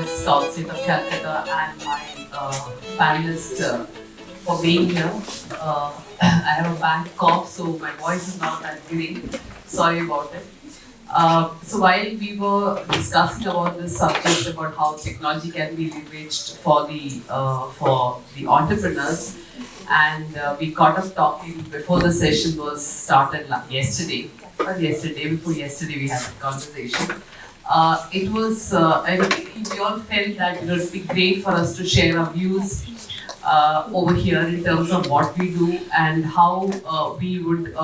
US Top State of Calcutta and my panelist for being here. I have a bad cough, so my voice is not that great. Sorry about it. So while we were discussing about this subject about how technology can be leveraged for the entrepreneurs, and we caught up talking before the session was started yesterday. Not yesterday, before yesterday we had a conversation. It was, I think we all felt that it would be great for us to share our views over here in terms of what we do and how we would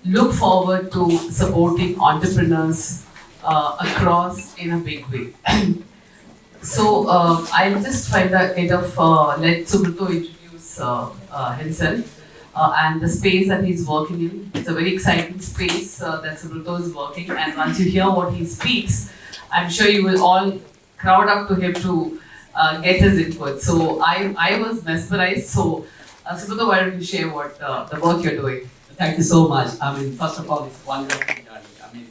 look forward to supporting entrepreneurs across in a big way. So I'll just try to kind of let Subrata introduce himself and the space that he's working in. It's a very exciting space that Subrata is working, and once you hear what he speaks, I'm sure you will all crowd up to him to get his input. So I was mesmerized. So Subrata, why don't you share what the work you're doing? Thank you so much. I mean, first of all, it's wonderful journey. I mean,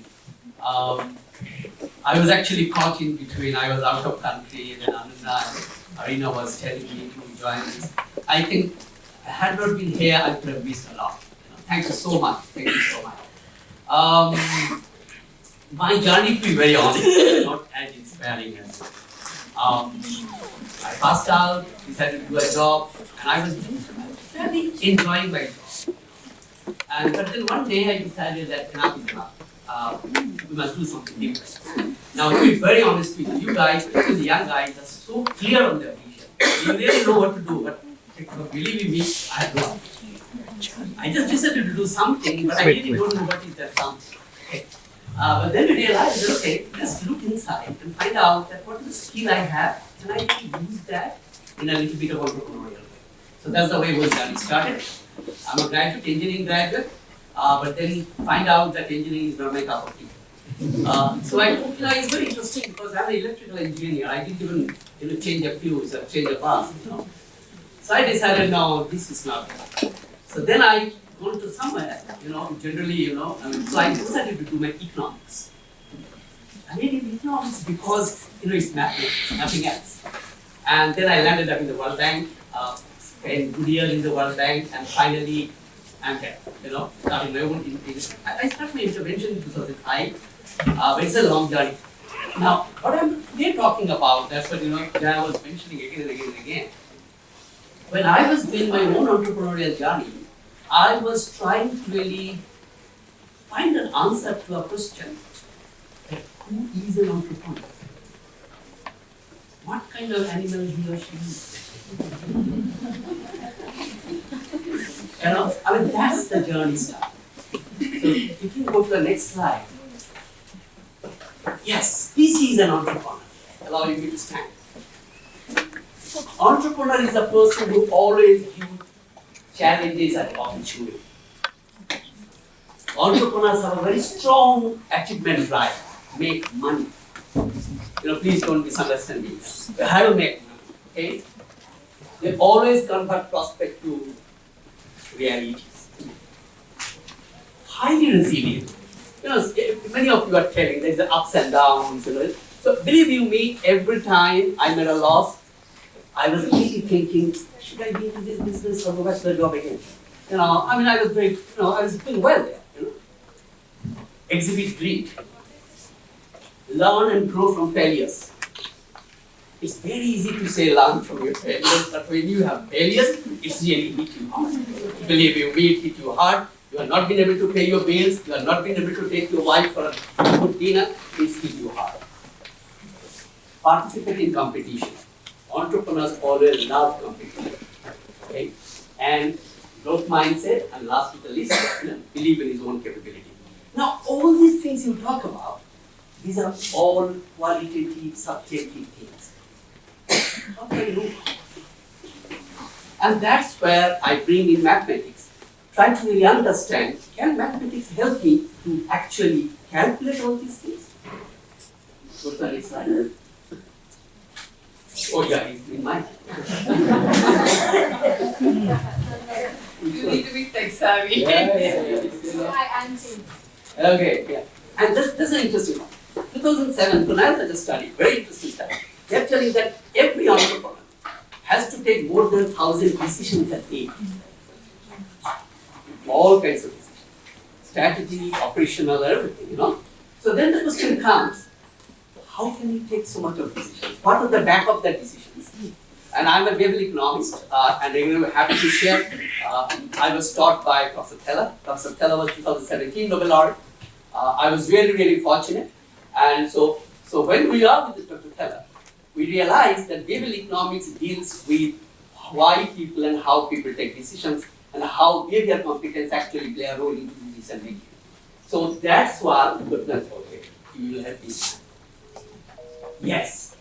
I was actually caught in between. I was out of country, and then Ananda and Arina was telling me to join this. I think, had not been here, I could have missed a lot. Thank you so much. Thank you so much. My journey, to be very honest, is not as inspiring as I passed out, decided to do a job, and I was fairly enjoying my job. But then one day I decided that enough is enough. We must do something different. Now, to be very honest with you guys, especially the young guys, are so clear on their vision. You really know what to do, but believe me, I have no idea. I just decided to do something, but I really don't know what is that something. Okay. But then we realized that, okay, let's look inside and find out that what is the skill I have, can I really use that in a little bit of entrepreneurial way. So that's the way it was done. It started. I'm a graduate, engineering graduate, but then find out that engineering is not my cup of tea. So I thought, it's very interesting because I'm an electrical engineer. I didn't even change a fuse or change a bulb. So I decided, no, this is not it. So then I went to somewhere, generally, so I decided to do my economics. I made it economics because, it's mathematics, nothing else. And then I landed up in the World Bank, spent good years in the World Bank, and finally, I'm here, starting my own I started my intervention in 2005, but it's a long journey. Now, what I'm today talking about, that's what, Jaya was mentioning again and again and again. When I was doing my own entrepreneurial journey, I was trying to really find an answer to a question, that who is an entrepreneur? What kind of animal he or she is? That's the journey start. So if you can go to the next slide. Yes, PC is an entrepreneur. Allowing me to stand. Entrepreneur is a person who always views challenges as opportunity. Entrepreneurs have a very strong achievement drive, make money. Please don't misunderstand me. They have to make money, okay? They always convert prospect to realities. Highly resilient. Many of you are telling there's the ups and downs. So believe you me, every time I'm at a loss, I was really thinking, should I be into this business or go back to the job again? I was very, I was doing well there. Exhibit grit. Learn and grow from failures. It's very easy to say learn from your failures, but when you have failures, it's really hit you hard. Believe you me, it hit you hard. You have not been able to pay your bills. You have not been able to take your wife for a good dinner. It's hit you hard. Participate in competition. Entrepreneurs always love competition. Okay? And growth mindset, and last but not least, believe in his own capability. Now, all these things you talk about, these are all qualitative, subjective things. How do I know? And that's where I bring in mathematics. Try to really understand, can mathematics help me to actually calculate all these things? Go to the next slide. Oh yeah, it's in my You need to be tech savvy. Hi, Auntie. Okay, yeah. And this is an interesting one. 2007, Kunal just studied, very interesting study. they're telling that every entrepreneur has to take more than 1,000 decisions a day. All kinds of decisions. Strategy, operational, everything, So then the question comes, how can you take so much of decisions? What are the back of that decisions? And I'm a behavioral economist, and I'm happy to share. I was taught by Professor Thela. Professor Thela was 2017 Nobel laureate. I was really, really fortunate. And so when we are with Dr. Thela, we realize that behavioral economics deals with why people and how people take decisions and how behavior competence actually play a role in decision making. So that's what you will help me. Yes.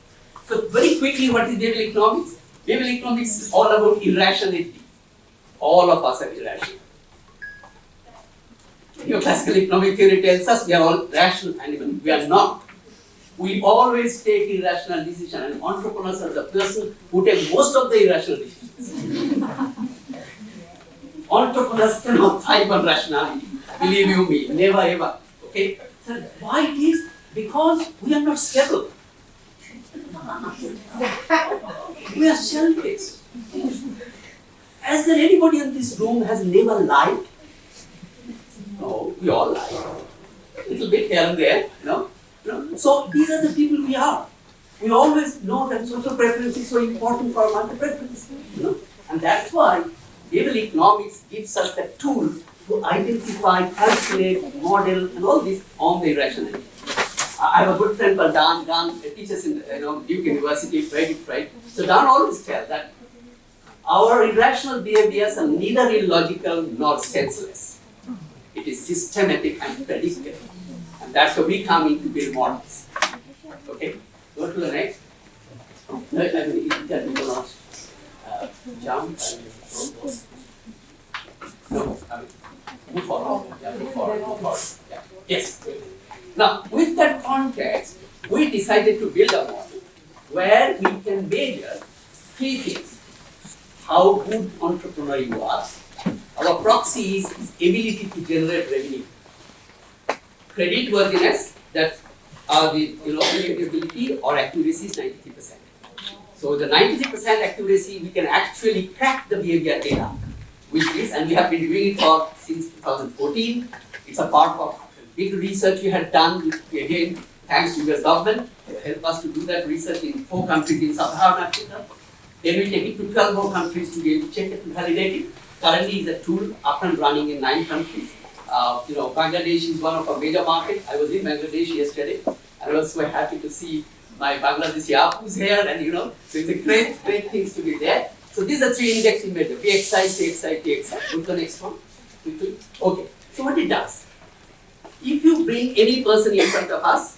So very quickly, what is behavioral economics? Behavioral economics is all about irrationality. All of us are irrational. Classical economic theory tells us we are all rational animals. We are not. We always take irrational decisions, and entrepreneurs are the person who take most of the irrational decisions. Entrepreneurs cannot thrive on rationality. Believe you me, never ever. Okay? So why it is? Because we are not stable. We are selfish. As there anybody in this room has never lied? No, we all lie. A little bit here and there, So these are the people we are. We always know that social preference is so important for market preference, And that's why behavioral economics gives us the tool to identify, calculate, model, and all this on the irrationality. I have a good friend called Dan. Dan teaches in Duke University, right? So Dan always tells that our irrational behaviors are neither illogical nor senseless. It is systematic and predictable. And that's where we come in to build models. Okay, go to the next. That we will not jump. No, move forward. Move forward. Yeah. Yes. Now, with that context, we decided to build a model where we can measure three things. How good entrepreneur you are. Our proxy is ability to generate revenue. Credit worthiness, that's the ability or accuracy is 93%. So the 93% accuracy, we can actually crack the behavior data with this, and we have been doing it since 2014. It's a part of big research we had done, again, thanks to US government, helped us to do that research in 4 countries in Sub-Saharan Africa. Then we take it to 12 more countries to be able to check it and validate it. Currently, is a tool up and running in 9 countries. Bangladesh is one of our major markets. I was in Bangladesh yesterday, and I was so happy to see my Bangladeshi who's here, and so it's a great things to be there. So these are 3 index we measure: PXI, CXI, TXI. Go to the next one, quickly. Okay. So what it does? If you bring any person in front of us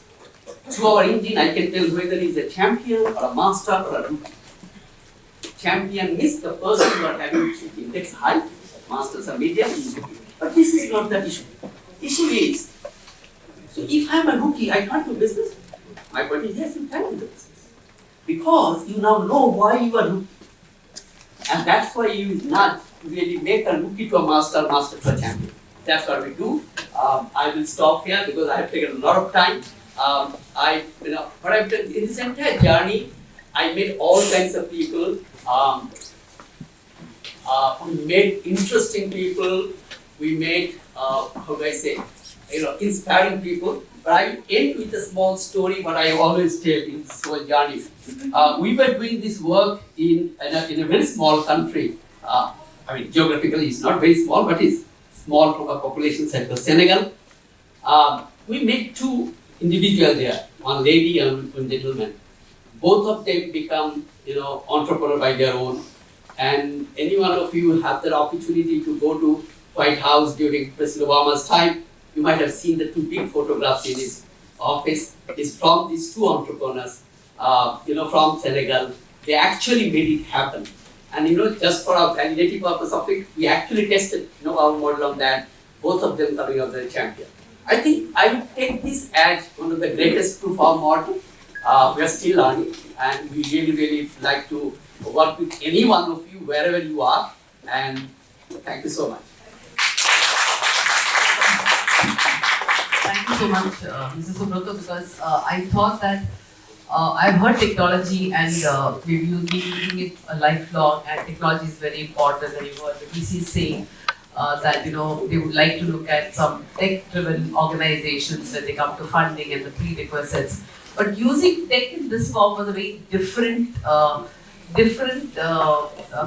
to our engine, I can tell whether he's a champion or a master or a rookie. Champion means the person who are having index high, masters are medium. But this is not the issue. Issue is, so if I'm a rookie, I can't do business. My point is, yes, you can do business. Because you now know why you are rookie. And that's why you not really make a rookie to a master, master to a champion. That's what we do. I will stop here because I have taken a lot of time. What I've done in this entire journey, I met all kinds of people. We met interesting people. We met, inspiring people. But I end with a small story, what I always tell in this whole journey. We were doing this work in a very small country. Geographically it's not very small, but it's small from a population size of Senegal. We met 2 individuals there, one lady and one gentleman. Both of them become, entrepreneur by their own. And any one of you have the opportunity to go to White House during President Obama's time, you might have seen the 2 big photographs in his office. It's from these 2 entrepreneurs, from Senegal. They actually made it happen. And just for our validating purpose of it, we actually tested our model on that. Both of them coming out the champion. I think I would take this as one of the greatest proof of model. We are still learning, and we really like to work with any one of you wherever you are. And thank you so much. Thank you so much, Mr. Subrata, because I thought that I've heard technology and maybe you've been using it a lifelong, and technology is very important. And you've heard the VC saying that they would like to look at some tech-driven organizations when they come to funding and the prerequisites. But using tech in this form was a very different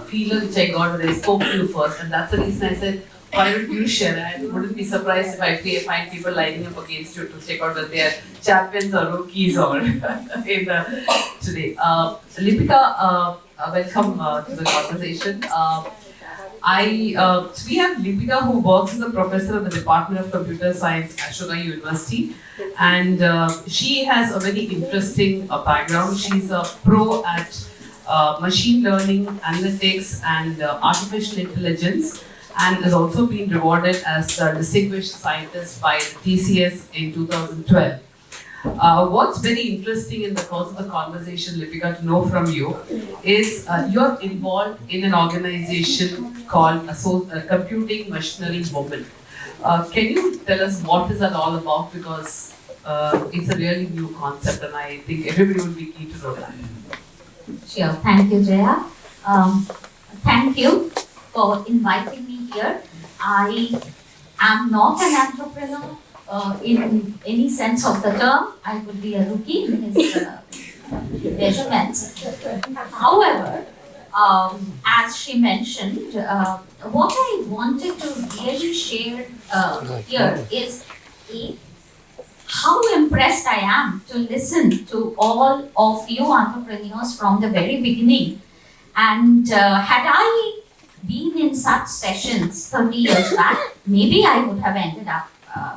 feeler which I got when I spoke to you first, and that's the reason I said, why don't you share? I wouldn't be surprised if I find people lining up against you to check out whether they are champions or rookies or in today. Lipika, welcome to the conversation. So we have Lipika, who works as a professor at the Department of Computer Science at Ashoka University, and she has a very interesting background. She's a pro at machine learning, analytics, and artificial intelligence, and has also been rewarded as the distinguished scientist by TCS in 2012. What's very interesting in the course of the conversation, Lipika, to know from you is you're involved in an organization called Computing Machinery Women. Can you tell us what is that all about? Because it's a really new concept, and I think everybody would be keen to know that. Sure. Thank you, Jaya. Thank you for inviting me here. I am not an entrepreneur in any sense of the term. I would be a rookie in his measurements. However, as she mentioned, what I wanted to really share here is how impressed I am to listen to all of you entrepreneurs from the very beginning. And had I been in such sessions 30 years back, maybe I would have ended up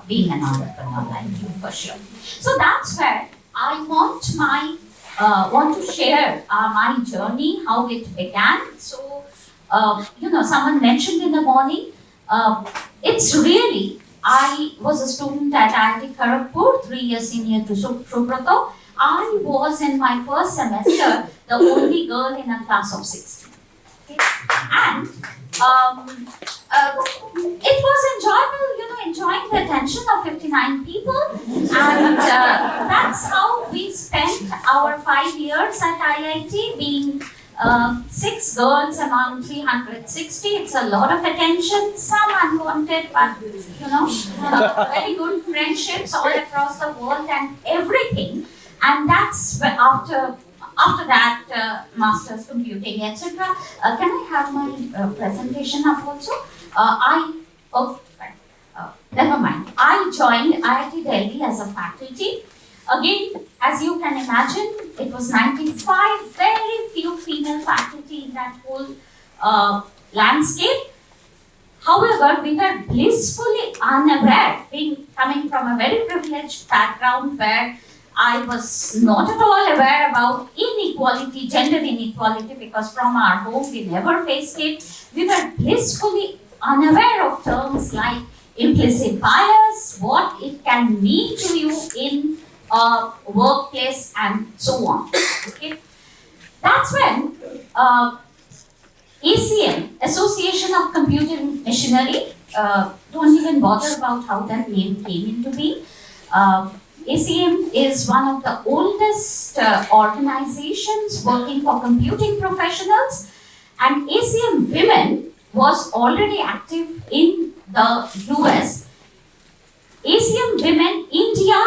being an entrepreneur like you for sure. So that's where I want to share my journey, how it began. So, someone mentioned in the morning, it's really, I was a student at IIT Kharagpur, 3 years senior to Subrato. I was in my first semester the only girl in a class of 60. Okay? And it was enjoyable, enjoying the attention of 59 people. And that's how we spent our 5 years at IIT, being 6 girls among 360. It's a lot of attention, some unwanted, but very good friendships all across the world and everything. And that's after that, master's computing, etc. Can I have my presentation up also? Never mind. I joined IIT Delhi as a faculty. Again, as you can imagine, it was 95, very few female faculty in that whole landscape. However, we were blissfully unaware, coming from a very privileged background where I was not at all aware about inequality, gender inequality, because from our home we never faced it. We were blissfully unaware of terms like implicit bias, what it can mean to you in a workplace, and so on. Okay? That's when ACM, Association of Computing Machinery, don't even bother about how that name came into being. ACM is one of the oldest organizations working for computing professionals, and ACM Women was already active in the US. ACM Women India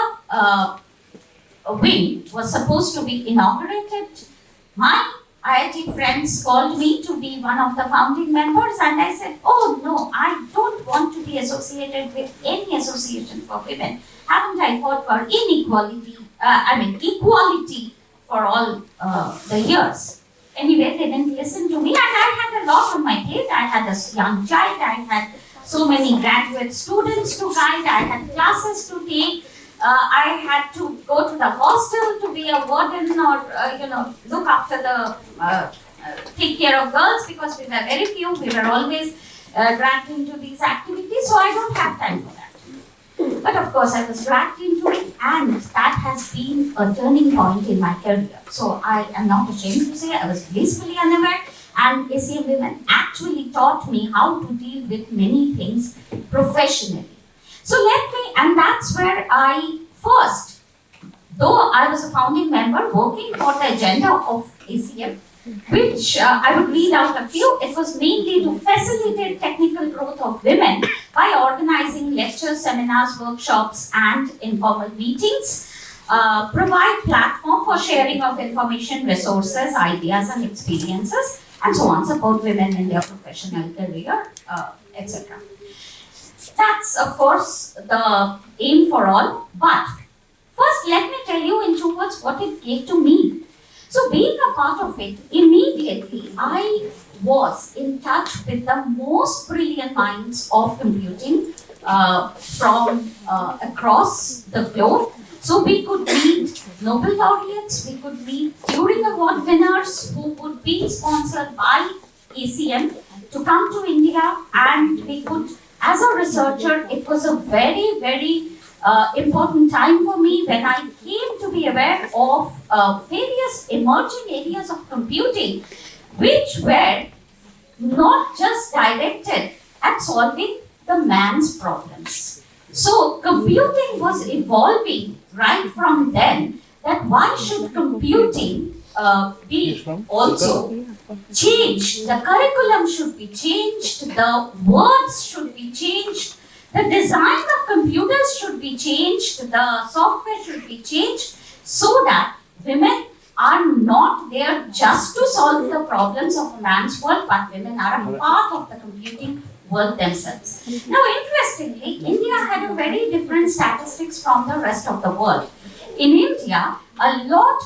wing was supposed to be inaugurated. My IIT friends called me to be one of the founding members, and I said, oh no, I don't want to be associated with any association for women. Haven't I fought for equality for all the years? Anyway, they didn't listen to me, and I had a lot on my plate. I had a young child, I had so many graduate students to guide, I had classes to take, I had to go to the hostel to be a warden or, look after the, take care of girls, because we were very few, we were always dragged into these activities, so I don't have time for that. But of course, I was dragged into it, and that has been a turning point in my career. So I am not ashamed to say I was blissfully unaware, and ACM Women actually taught me how to deal with many things professionally. So and that's where I first though I was a founding member working for the agenda of ACM, which I would read out a few. It was mainly to facilitate technical growth of women by organizing lectures, seminars, workshops, and informal meetings, provide platform for sharing of information, resources, ideas, and experiences, and so on, support women in their professional career, etc. That's, of course, the aim for all, but first let me tell you in 2 words what it gave to me. So being a part of it, immediately I was in touch with the most brilliant minds of computing from across the globe. So we could meet Nobel laureates, we could meet Turing Award winners who would be sponsored by ACM to come to India, and we could, as a researcher, it was a very, very important time for me when I came to be aware of various emerging areas of computing which were not just directed at solving the man's problems. So computing was evolving right from then, that why should computing be also changed? The curriculum should be changed, the words should be changed, the design of computers should be changed, the software should be changed, so that women are not there just to solve the problems of a man's world, but women are a part of the computing world themselves. Now, interestingly, India had a very different statistics from the rest of the world. In India,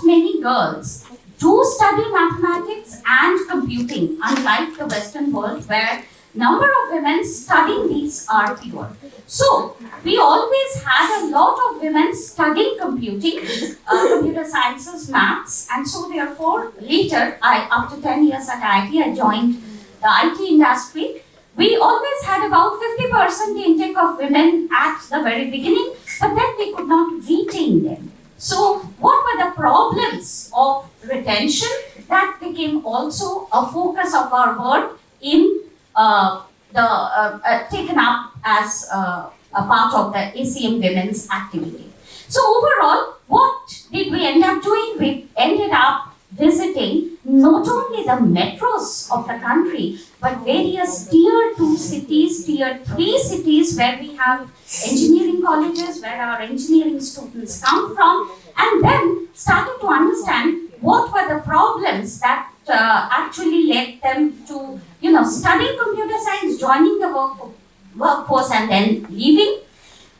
many girls do study mathematics and computing, unlike the Western world where number of women studying these are fewer. So, we always had a lot of women studying computing, computer sciences, maths, and so therefore later, after 10 years at IIT, I joined the IT industry. We always had about 50% intake of women at the very beginning, but then we could not retain them. So, what were the problems of retention? That became also a focus of our work in taken up as a part of the ACM Women's activity. So overall, what did we end up doing? We ended up visiting not only the metros of the country, but various tier 2 cities, tier 3 cities where we have engineering colleges, where our engineering students come from, and then started to understand what were the problems that actually led them to, studying computer science, joining the workforce, and then leaving.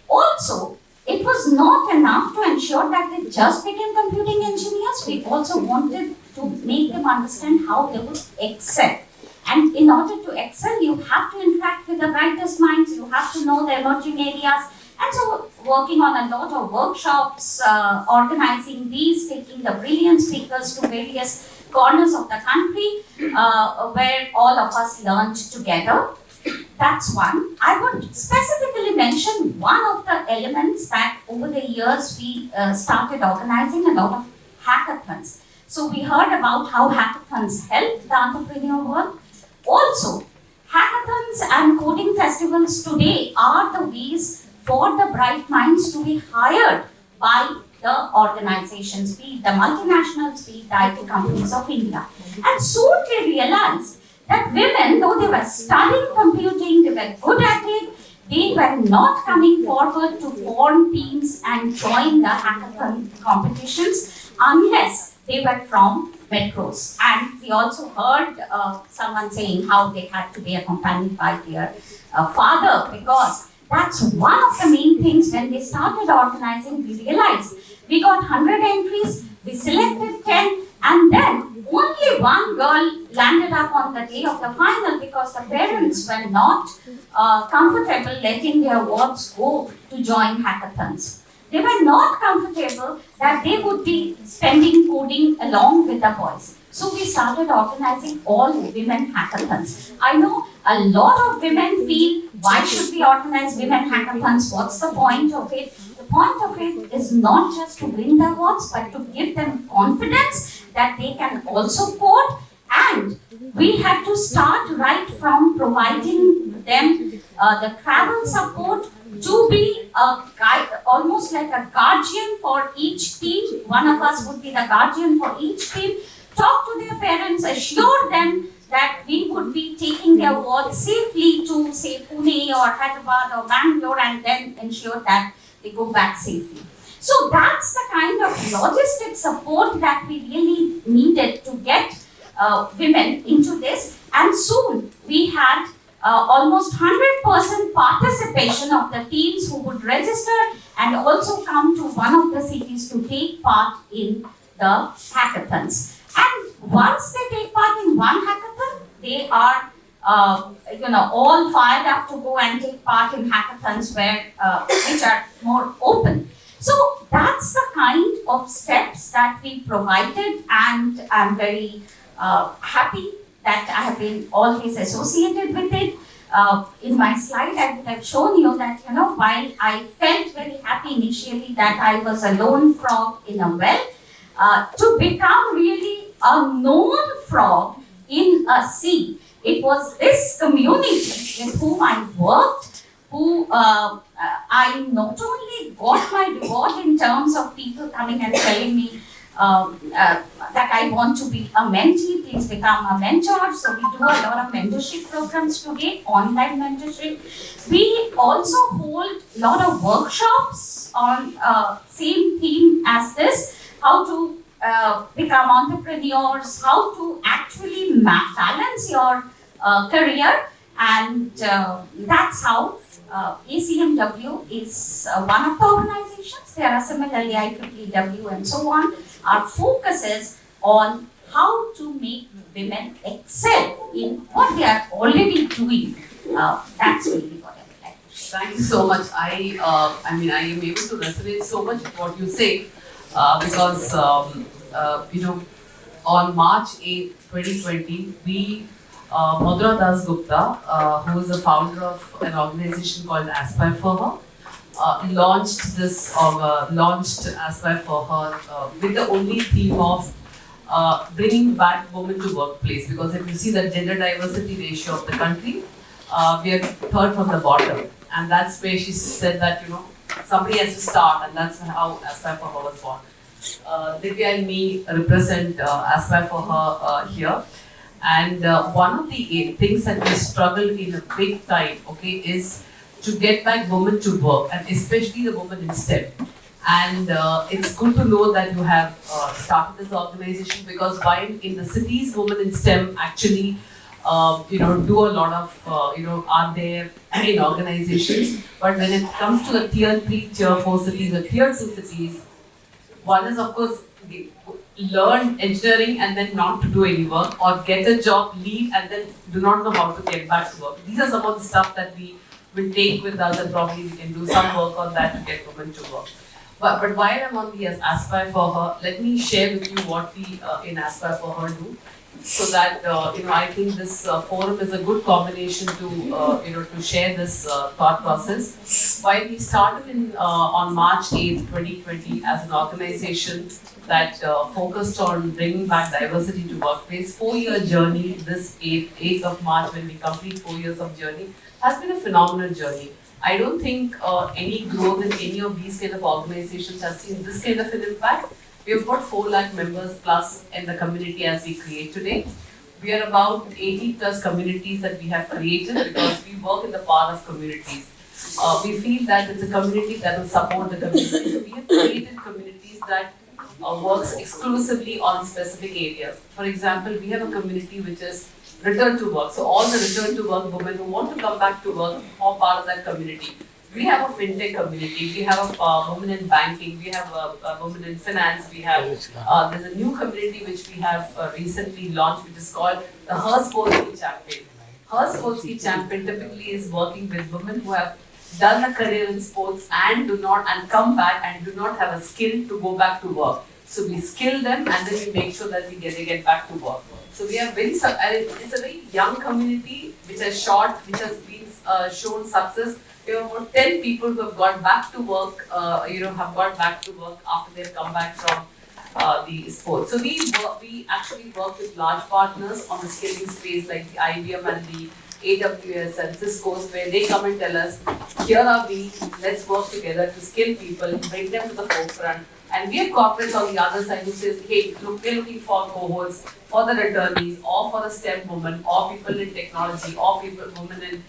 Also, it was not enough to ensure that they just became computing engineers. We also wanted to make them understand how they would excel. And in order to excel, you have to interact with the brightest minds, you have to know the emerging areas. And so, working on a lot of workshops, organizing these, taking the brilliant speakers to various corners of the country where all of us learned together. That's one. I would specifically mention one of the elements that over the years we started organizing a lot of hackathons. So we heard about how hackathons help the entrepreneur world. Also, hackathons and coding festivals today are the ways for the bright minds to be hired by the organizations, be it the multinationals, be it the IT companies of India. And soon we realized that women, though they were studying computing, they were good at it, they were not coming forward to form teams and join the hackathon competitions unless they were from metros. And we also heard someone saying how they had to be accompanied by their father, because that's one of the main things. When we started organizing, we realized we got 100 entries, we selected 10, and then only one girl landed up on the day of the final because the parents were not comfortable letting their wards go to join hackathons. They were not comfortable that they would be spending coding along with the boys. So we started organizing all women hackathons. I know a lot of women feel, why should we organize women hackathons? What's the point of it? The point of it is not just to win the awards, but to give them confidence that they can also code. And we had to start right from providing them the travel support to be a guide, almost like a guardian for each team. One of us would be the guardian for each team. Talk to their parents, assure them that we would be taking their work safely to, say, Pune or Hyderabad or Bangalore, and then ensure that they go back safely. So that's the kind of logistic support that we really needed to get women into this. And soon we had almost 100% participation of the teams who would register and also come to one of the cities to take part in the hackathons. And once they take part in one hackathon, they are all fired up to go and take part in hackathons where which are more open. So that's the kind of steps that we provided, and I'm very happy that I have been always associated with it. In my slide, I would have shown you that, while I felt very happy initially that I was a lone frog in a well, to become really a known frog in a sea, it was this community with whom I worked, who I not only got my reward in terms of people coming and telling me that I want to be a mentee, please become a mentor. So we do a lot of mentorship programs today, online mentorship. We also hold a lot of workshops on same theme as this, how to become entrepreneurs, how to actually balance your career, and that's how ACMW is one of the organizations. There are similarly IEEW and so on. Our focus is on how to make women excel in what they are already doing. That's really what I would like to share. Thank you so much. I am able to resonate so much with what you say because on March 8, 2020, we Madhura Das Gupta, who is the founder of an organization called Aspire for Her, launched Aspire for Her with the only theme of bringing back women to workplace. Because if you see the gender diversity ratio of the country, we are third from the bottom, and that's where she said that somebody has to start, and that's how Aspire for Her was born. Divya and me represent Aspire for Her here. And one of the things that we struggle in a big time, is to get back women to work, and especially the women in STEM. And it's good to know that you have started this organization, because while in the cities, women in STEM actually, do a lot of, are there in organizations. But when it comes to the tier 3, tier 4 cities, or tier 2 cities, one is of course learn engineering and then not to do any work, or get a job, leave, and then do not know how to get back to work. These are some of the stuff that we will take with us, and probably we can do some work on that to get women to work. But while I'm on the Aspire for Her, let me share with you what we in Aspire for Her do, so that I think this forum is a good combination to to share this thought process. While we started on March 8th, 2020, as an organization that focused on bringing back diversity to workplace, 4-year journey. This 8th of March, when we complete 4 years of journey, has been a phenomenal journey. I don't think any growth in any of these kind of organizations has seen this kind of an impact. We have got 4 lakh members plus in the community as we create today. We are about 80 plus communities that we have created, because we work in the power of communities. We feel that it's a community that will support the community. So we have created communities that works exclusively on specific areas. For example, we have a community which is return to work. So all the return to work women who want to come back to work are part of that community. We have a fintech community, we have a women in banking, we have a women in finance, we have, there's a new community which we have recently launched, which is called the Her Sportsky Champion. Her Sportsky Champion typically is working with women who have done a career in sports and come back and do not have a skill to go back to work. So we skill them, and then we make sure that they get back to work. So we are it's a very young community which has been shown success. We have about 10 people who have gone back to work, have gone back to work after they've come back from the sports. So we actually work with large partners on the skilling space, like the IBM and the AWS and Cisco's, where they come and tell us, here are we, let's work together to skill people, bring them to the forefront. And we have corporates on the other side who says, hey, look, we're looking for cohorts, for the attorneys, or for the STEM women, or people in technology, or women in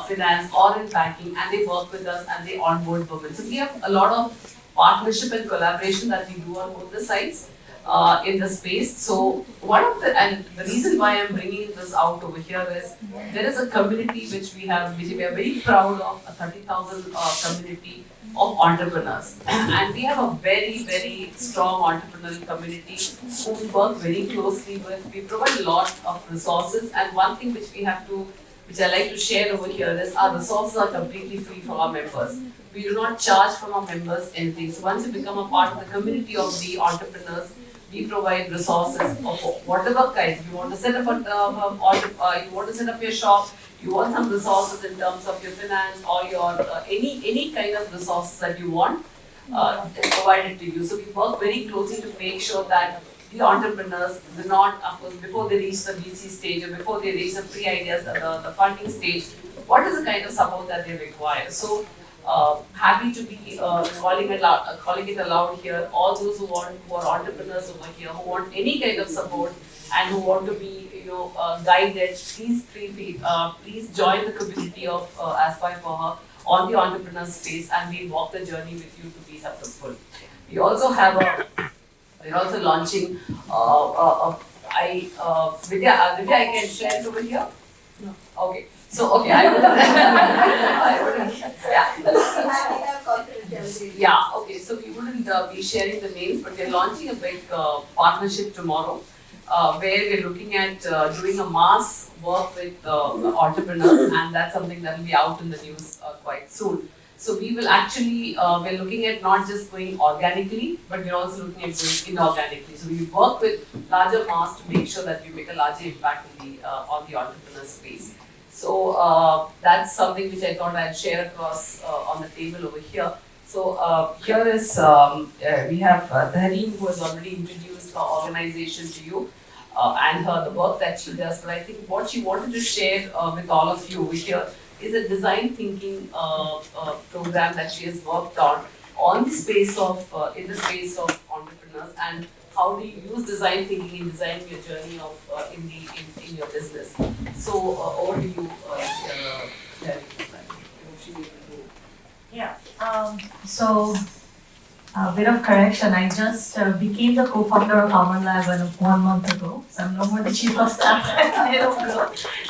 finance, or in banking, and they work with us and they onboard women. So we have a lot of partnership and collaboration that we do on both the sides in the space. So and the reason why I'm bringing this out over here is there is a community which we are very proud of, a 30,000 community of entrepreneurs. And we have a very, very strong entrepreneurial community who we work very closely with. We provide a lot of resources, and one thing which I like to share over here is our resources are completely free for our members. We do not charge from our members anything. So once you become a part of the community of the entrepreneurs, we provide resources of whatever kind. You want to set up you want to set up your shop, you want some resources in terms of your finance or your any kind of resources that you want, is provided to you. So we work very closely to make sure that the entrepreneurs do not, of course, before they reach the VC stage or before they reach the pre-ideas, the funding stage, what is the kind of support that they require. So happy to be calling it aloud here. All those who are entrepreneurs over here, who want any kind of support and who want to be guided, please join the community of Aspire for Her on the entrepreneur space, and we walk the journey with you to be successful. We also have we're also launching Vidya, I can share it over here? No. Okay. So, okay, yeah, okay, so we wouldn't be sharing the names, but we're launching a big partnership tomorrow where we're looking at doing a mass work with entrepreneurs, and that's something that will be out in the news quite soon. So we will actually, we're looking at not just going organically, but we're also looking at going inorganically. So we work with larger mass to make sure that we make a larger impact on the entrepreneur space. So that's something which I thought I'd share across on the table over here. So here is, we have Dhareem, who has already introduced her organization to you and the work that she does. But I think what she wanted to share with all of you over here is a design thinking program that she has worked on the space of, in the space of entrepreneurs, and how do you use design thinking in designing your journey of in your business. So over to you, Yeah. So a bit of correction. I just became the co-founder of Almond Lab 1 month ago. So I'm no more the chief of staff.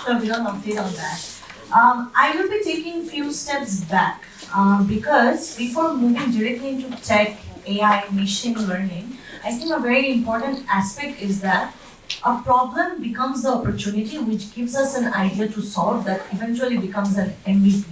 So we don't update on that. I will be taking few steps back because before moving directly into tech, AI, machine learning, I think a very important aspect is that a problem becomes the opportunity which gives us an idea to solve that eventually becomes an MVP.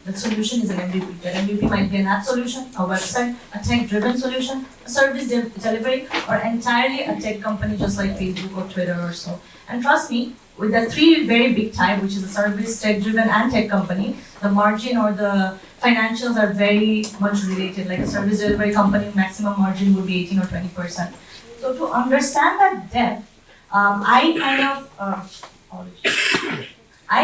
The solution is an MVP. That MVP might be an app solution, a website, a tech-driven solution, a service delivery, or entirely a tech company just like Facebook or Twitter or so. And trust me, with the three very big type, which is a service, tech-driven, and tech company, the margin or the financials are very much related. Like a service delivery company, maximum margin would be 18 or 20%. So to understand that depth, I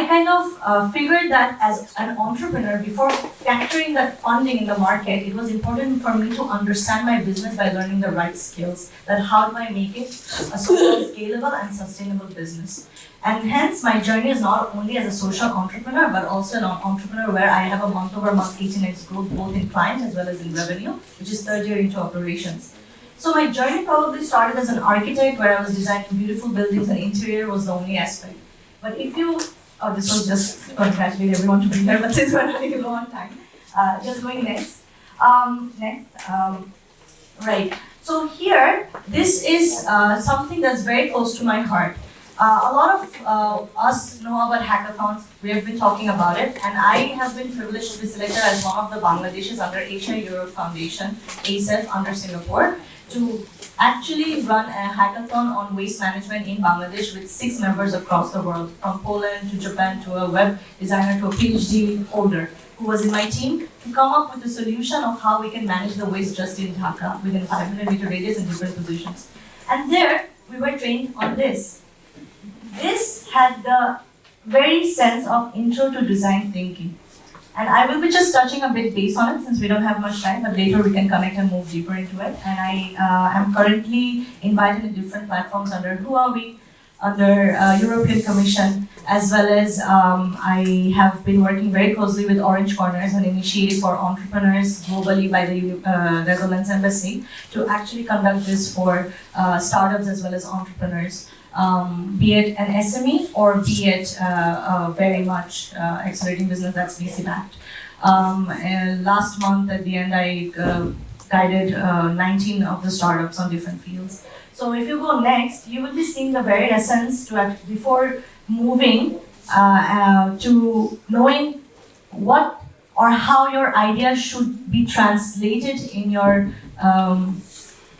kind of figured that as an entrepreneur, before capturing that funding in the market, it was important for me to understand my business by learning the right skills. That how do I make it a social, scalable, and sustainable business. And hence, my journey is not only as a social entrepreneur, but also an entrepreneur where I have a month-over-month 18x growth, both in client as well as in revenue, which is third year into operations. So my journey probably started as an architect, where I was designing beautiful buildings and interior was the only aspect. But if you, this was just to congratulate everyone to be here, but since we're running low on time, just going next. Right. So here, this is something that's very close to my heart. A lot of us know about hackathons. We have been talking about it, and I have been privileged to be selected as one of the Bangladeshis under Asia Europe Foundation, ASEF, under Singapore, to actually run a hackathon on waste management in Bangladesh with 6 members across the world, from Poland to Japan to a web designer to a PhD holder who was in my team, to come up with a solution of how we can manage the waste just in Dhaka within 500-meter radius in different positions. And there, we were trained on this. This had the very sense of intro to design thinking. And I will be just touching a bit base on it since we don't have much time, but later we can connect and move deeper into it. And I am currently invited in different platforms under Huawei, under European Commission, as well as I have been working very closely with Orange Corners, an initiative for entrepreneurs globally by the Netherlands Embassy, to actually conduct this for startups as well as entrepreneurs. Be it an SME or be it very much accelerating business that's VC backed. Last month at the end, I guided 19 of the startups on different fields. So if you go next, you will be seeing the very essence to before moving to knowing what or how your idea should be translated in your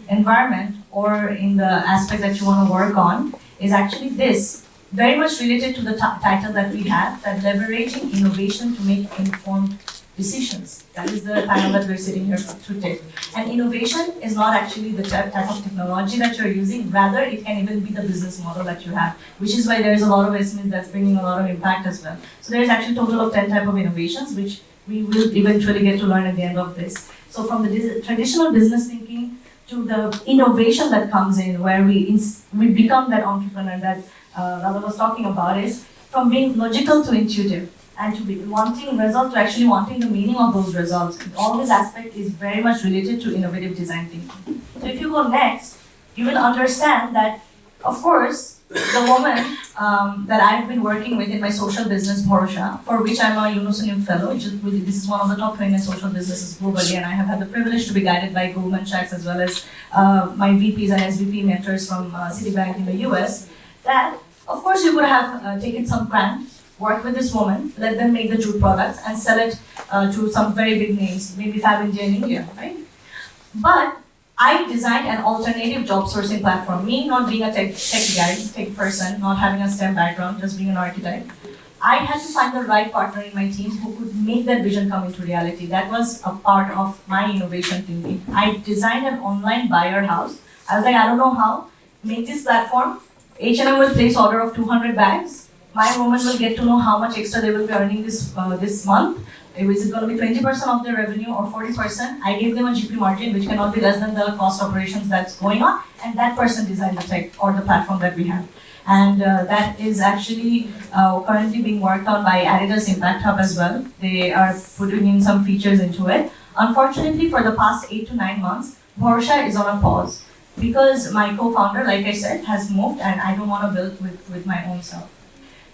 environment or in the aspect that you want to work on is actually this, very much related to the title that we have, that leveraging innovation to make informed decisions. That is the title that we're sitting here today. And innovation is not actually the type of technology that you're using, rather it can even be the business model that you have, which is why there's a lot of SMEs that's bringing a lot of impact as well. So there's actually a total of 10 type of innovations, which we will eventually get to learn at the end of this. So from the traditional business thinking to the innovation that comes in, where we become that entrepreneur that Radha was talking about, is from being logical to intuitive, and to be wanting results to actually wanting the meaning of those results. All this aspect is very much related to innovative design thinking. So if you go next, you will understand that, of course, the woman that I've been working with in my social business, Bharsha, for which I'm a UNOSUNIM fellow, this is one of the top 20 social businesses globally, and I have had the privilege to be guided by Goldman Sachs as well as my VPs and SVP mentors from Citibank in the US, that, of course, you would have taken some grant, work with this woman, let them make the jute products and sell it to some very big names, maybe Fab India in India, right? But I designed an alternative job sourcing platform. Me not being a tech guy, tech person, not having a STEM background, just being an architect, I had to find the right partner in my team who could make that vision come into reality. That was a part of my innovation thinking. I designed an online buyer house. I was like, I don't know how, make this platform. H&M will place order of 200 bags. My woman will get to know how much extra they will be earning this month. Is it going to be 20% of their revenue or 40%? I gave them a GP margin which cannot be less than the cost operations that's going on, and that person designed the tech or the platform that we have. And that is actually currently being worked on by Adidas Impact Hub as well. They are putting in some features into it. Unfortunately, for the past 8 to 9 months, Bharsha is on a pause because my co-founder, like I said, has moved and I don't want to build with my own self.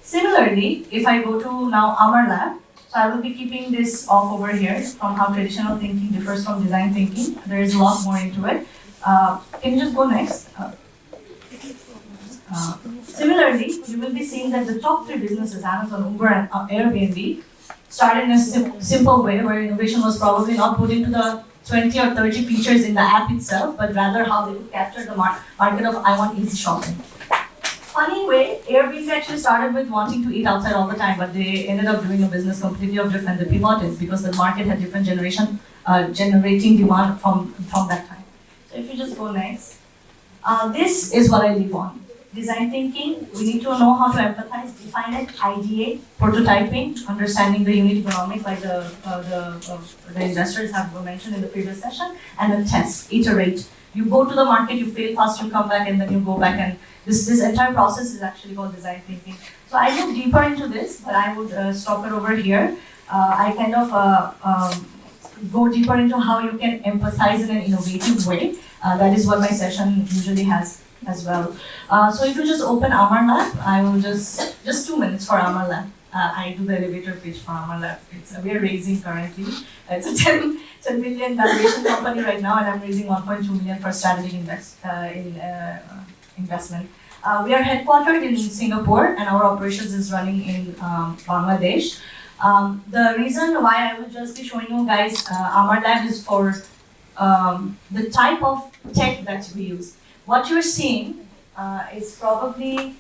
Similarly, if I go to now Amar Lab, so I will be keeping this off over here from how traditional thinking differs from design thinking. There is a lot more into it. Can you just go next? Similarly, you will be seeing that the top 3 businesses, Amazon, Uber, and Airbnb, started in a simple way where innovation was probably not put into the 20 or 30 features in the app itself, but rather how they would capture the market of I want easy shopping. Funny way, Airbnb actually started with wanting to eat outside all the time, but they ended up doing a business completely different. They pivoted because the market had different generating demand from that time. So if you just go next, this is what I live on. Design thinking, we need to know how to empathize, define it, ideate, prototyping, understanding the unit economics like the investors have mentioned in the previous session, and then test, iterate. You go to the market, you fail fast, you come back, and then you go back, and this entire process is actually called design thinking. So I look deeper into this, but I would stop it over here. I kind of go deeper into how you can empathize in an innovative way. That is what my session usually has as well. So if you just open Amar Lab, I will just 2 minutes for Amar Lab. I do the elevator pitch for Amar Lab. We are raising currently. It's a 10 million valuation company right now, and I'm raising 1.2 million for strategic investment. We are headquartered in Singapore, and our operations is running in Bangladesh. The reason why I will just be showing you guys Amar Lab is for the type of tech that we use. What you're seeing is probably,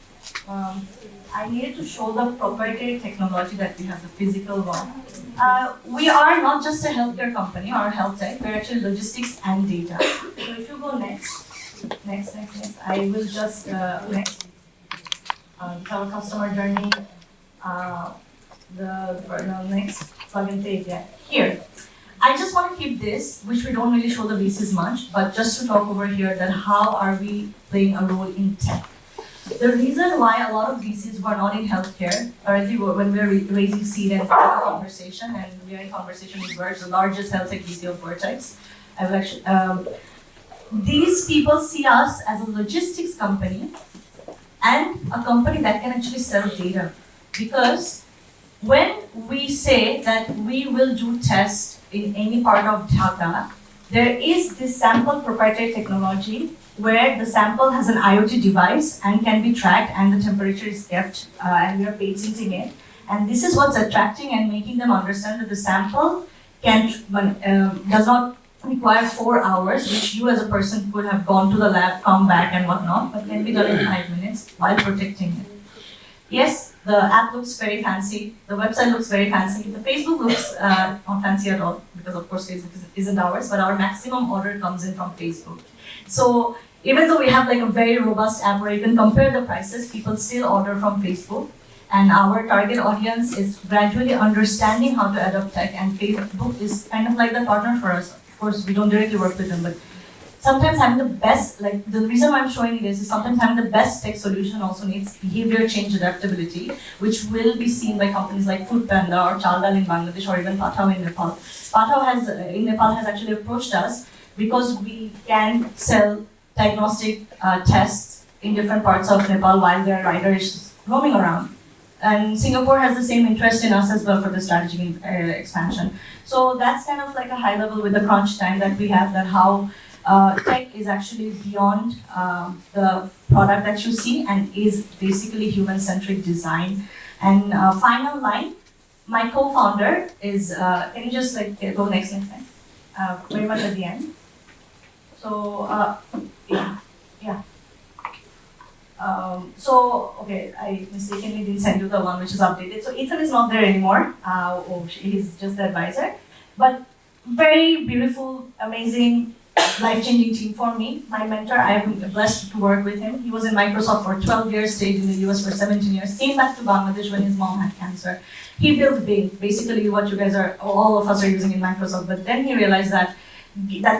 I needed to show the proprietary technology that we have, the physical one. We are not just a healthcare company or health tech, we're actually logistics and data. So if you go next, I will just, next, our customer journey. Next plugin page, yeah, here. I just want to keep this, which we don't really show the VCs much, but just to talk over here that how are we playing a role in tech. The reason why a lot of VCs were not in healthcare, currently when we are raising seed and conversation, and we are in conversation with Verge, the largest health tech VC of Vertex. These people see us as a logistics company and a company that can actually sell data. Because when we say that we will do tests in any part of Dhaka, there is this sample proprietary technology where the sample has an IoT device and can be tracked and the temperature is kept and we are patenting it. And this is what's attracting and making them understand that the sample does not require 4 hours, which you as a person could have gone to the lab, come back and whatnot, but can be done in 5 minutes while protecting it. Yes, the app looks very fancy, the website looks very fancy, the Facebook looks not fancy at all, because of course Facebook isn't ours, but our maximum order comes in from Facebook. So even though we have like a very robust app where you can compare the prices, people still order from Facebook. And our target audience is gradually understanding how to adopt tech, and Facebook is kind of like the partner for us. Of course, we don't directly work with them, but sometimes having the best, like the reason why I'm showing you this is sometimes having the best tech solution also needs behavior change adaptability, which will be seen by companies like Foodpanda or Chalgal in Bangladesh or even Pathao in Nepal. Pathao in Nepal has actually approached us because we can sell diagnostic tests in different parts of Nepal while their rider is roaming around. And Singapore has the same interest in us as well for the strategic expansion. So that's kind of like a high level with the crunch time that we have, that how tech is actually beyond the product that you see and is basically human-centric design. And final line, my co-founder is, can you just like go next time? Very much at the end. So, yeah. Okay, I mistakenly didn't send you the one which is updated. So Ethan is not there anymore. He's just the advisor. But very beautiful, amazing, life-changing team for me. My mentor, I am blessed to work with him. He was in Microsoft for 12 years, stayed in the US for 17 years, came back to Bangladesh when his mom had cancer. He built Bing, basically what you guys are, all of us are using in Microsoft. But then he realized that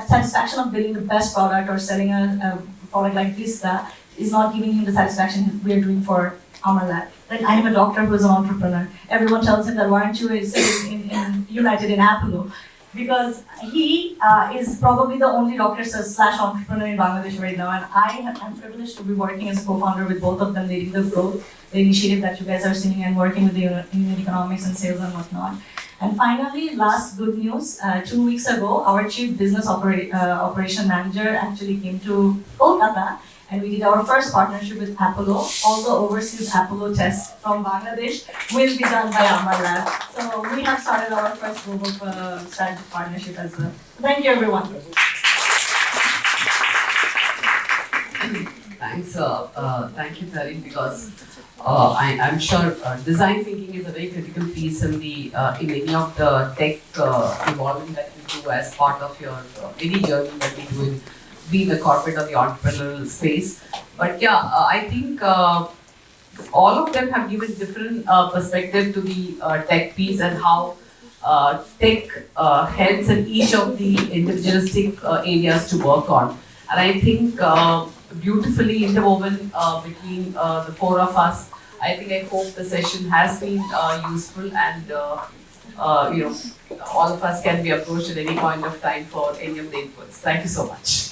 satisfaction of building the best product or selling a product like Vista is not giving him the satisfaction we are doing for our lab. Like, I am a doctor who is an entrepreneur. Everyone tells him that why aren't you sitting in United in Apollo? Because he is probably the only doctor / entrepreneur in Bangladesh right now, and I am privileged to be working as a co-founder with both of them, leading the growth, the initiative that you guys are seeing, and working with the unit economics and sales and whatnot. And finally, last good news, 2 weeks ago, our chief business operation manager actually came to Kolkata, and we did our first partnership with Apollo. All the overseas Apollo tests from Bangladesh will be done by Amar Lab. So we have started our first global strategic partnership as well. Thank you, everyone. Thanks, thank you, Tarin, because I'm sure design thinking is a very critical piece in the in any of the tech evolving that you do as part of your any journey that we do in being a corporate or the entrepreneurial space. But yeah, I think all of them have given different perspective to the tech piece and how tech helps in each of the individualistic areas to work on. And I think beautifully interwoven between the four of us, I hope the session has been useful, and all of us can be approached at any point of time for any of the inputs. Thank you so much.